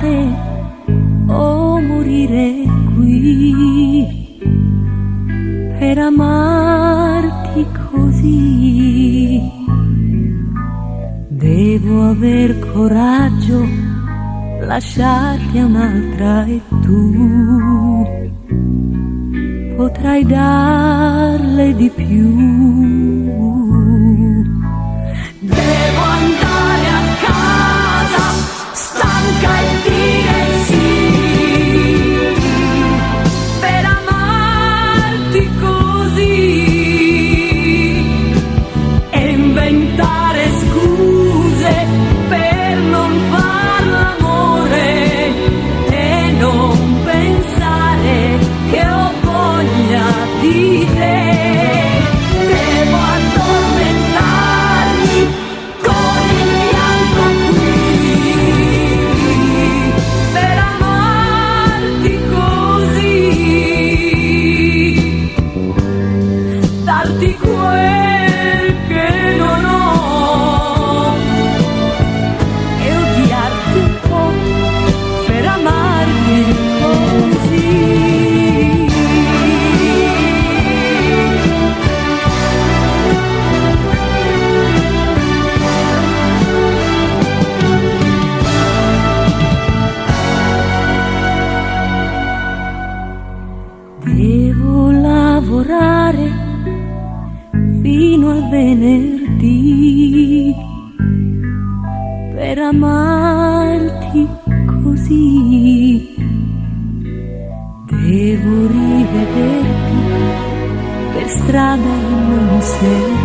mare o morire qui per amarti così. Devo aver coraggio, lasciarti a un'altra e tu potrai darle di più. Devo andare a casa, stanca e dire sì, per amarti così e inventare scuse per non far l'amore e non pensare che ho voglia di te. Devo addormentarmi con il pianto qui per amarti così, darti quel che non ho e odiarti un po' per amarti così. Devo lavorare fino al venerdì per amarti così. Devo rivederti per strada e non sei